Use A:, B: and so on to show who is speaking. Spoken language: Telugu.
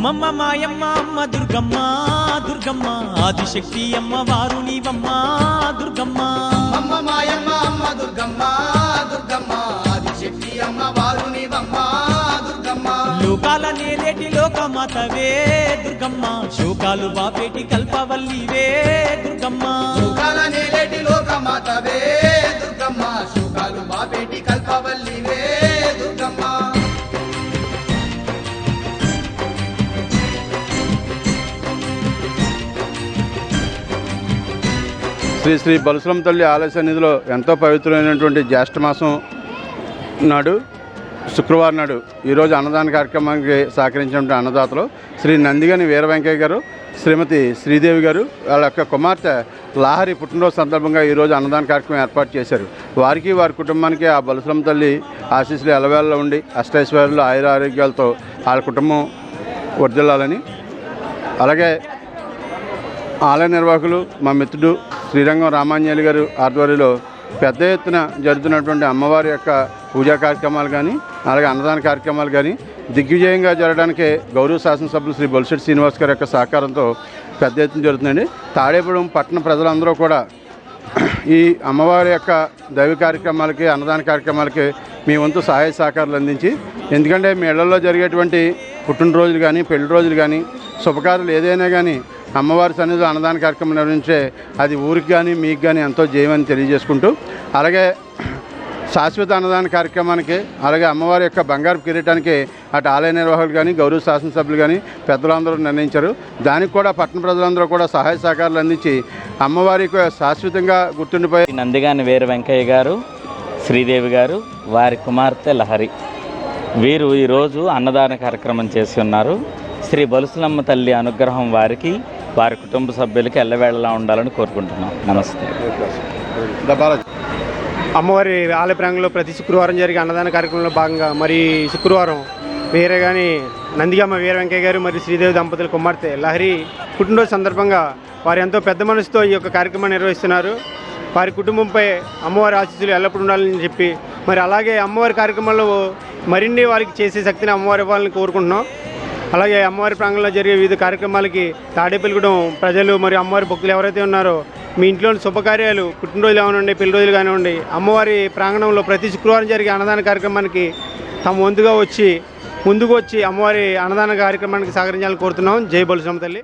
A: అమ్మమ్మ మాయమ్మ అమ్మ దుర్గమ్మ దుర్గమ్మ ఆదిశక్తి అమ్మ వారు నీవమ్మ దుర్గమ్మ.
B: అమ్మ మాయమ్మ అమ్మ దుర్గమ్మ దుర్గమ్మ ఆదిశక్తి అమ్మ వారు నీవమ్మ దుర్గమ్మ.
A: లోకాల నేలేటి లోకమాతవే దుర్గమ్మ, శోకాలు బాపేటి కల్పవల్లివే దుర్గమ్మ.
B: లోకాల నేలేటి లోకమాతవే దుర్గమ్మ, శోకాలు బాపేటి కల్పవల్లివే దుర్గమ్మ.
C: శ్రీ శ్రీ బలుసులమ్మ తల్లి ఆలయ సన్నిధిలో ఎంతో పవిత్రమైనటువంటి జ్యేష్ఠ మాసం నాడు శుక్రవారం నాడు ఈరోజు అన్నదాన కార్యక్రమానికి సహకరించినటువంటి అన్నదాతలు శ్రీ నందిగని వీర వెంకయ్య గారు, శ్రీమతి శ్రీదేవి గారు, వాళ్ళ యొక్క కుమార్తె లాహరి పుట్టినరోజు సందర్భంగా ఈరోజు అన్నదాన కార్యక్రమం ఏర్పాటు చేశారు. వారికి వారి కుటుంబానికి ఆ బలుసులమ్మ తల్లి ఆశీస్సులు ఎలవేళ్ళలో ఉండి అష్టైశ్వర్యాలు ఆయుర ఆరోగ్యాలతో వాళ్ళ కుటుంబం వర్ధిల్లాలని, అలాగే ఆలయ నిర్వాహకులు మా మిత్రుడు శ్రీరంగం రామాంజలి గారు ఆధ్వర్యంలో పెద్ద ఎత్తున జరుగుతున్నటువంటి అమ్మవారి యొక్క పూజా కార్యక్రమాలు కానీ అలాగే అన్నదాన కార్యక్రమాలు కానీ దిగ్విజయంగా జరగడానికి గౌరవ శాసనసభ్యులు శ్రీ బొలిశెట్టి శ్రీనివాస్ గారి యొక్క సహకారంతో పెద్ద ఎత్తున జరుగుతుందండి. తాడేపూడెం పట్టణ ప్రజలందరూ కూడా ఈ అమ్మవారి యొక్క దైవ కార్యక్రమాలకి అన్నదాన కార్యక్రమాలకి మీ వంతు సహాయ సహకారాలు అందించి, ఎందుకంటే మీ ఇళ్లలో జరిగేటువంటి పుట్టినరోజులు కానీ పెళ్లి రోజులు కానీ శుభకార్యాలు ఏదైనా కానీ అమ్మవారి సన్నిధిలో అన్నదాన కార్యక్రమం నిర్వహించే అది ఊరికి కానీ మీకు కానీ ఎంతో జయమని తెలియజేసుకుంటూ, అలాగే శాశ్వత అన్నదాన కార్యక్రమానికి అలాగే అమ్మవారి యొక్క బంగారు కిరీటానికి అటు ఆలయ నిర్వాహకులు కానీ గౌరవ శాసనసభ్యులు కానీ పెద్దలందరూ నిర్ణయించారు. దానికి కూడా పట్టణ ప్రజలందరూ కూడా సహాయ సహకారాలు అందించి అమ్మవారికి శాశ్వతంగా గుర్తుండిపోయి
D: నందిగాని వీర వెంకయ్య గారు, శ్రీదేవి గారు, వారి కుమార్తె లహరి వీరు ఈరోజు అన్నదాన కార్యక్రమం చేసి ఉన్నారు. శ్రీ బలుసులమ్మ తల్లి అనుగ్రహం వారికి వారి కుటుంబ సభ్యులకి ఎల్లవేళలా ఉండాలని కోరుకుంటున్నాం. నమస్తే.
E: అమ్మవారి ఆలయ ప్రాంగణంలో ప్రతి శుక్రవారం జరిగే అన్నదాన కార్యక్రమంలో భాగంగా మరి శుక్రవారం నందిగామ వీర వెంకయ్య గారు మరియు శ్రీదేవి దంపతుల కుమార్తె లహరి పుట్టినరోజు సందర్భంగా వారు ఎంతో పెద్ద మనసుతో ఈ యొక్క కార్యక్రమాన్ని నిర్వహిస్తున్నారు. వారి కుటుంబంపై అమ్మవారి ఆశీస్సులు ఎల్లప్పుడూ ఉండాలని చెప్పి మరి అలాగే అమ్మవారి కార్యక్రమాల్లో మరిన్ని వారికి చేసే శక్తిని అమ్మవారి ఇవ్వాలని కోరుకుంటున్నాం. అలాగే అమ్మవారి ప్రాంగణంలో జరిగే వివిధ కార్యక్రమాలకి తాడేపల్లిగూడెం ప్రజలు మరియు అమ్మవారి భక్తులు ఎవరైతే ఉన్నారో మీ ఇంట్లోని శుభకార్యాలు పుట్టినరోజులు కానివ్వండి పెళ్లి రోజులు కానివ్వండి అమ్మవారి ప్రాంగణంలో ప్రతి శుక్రవారం జరిగే అన్నదాన కార్యక్రమానికి తమ ముందుకు వచ్చి అమ్మవారి అన్నదాన కార్యక్రమానికి సహకరించాలని కోరుతున్నాం. జై బలుసులమ్మ తల్లి.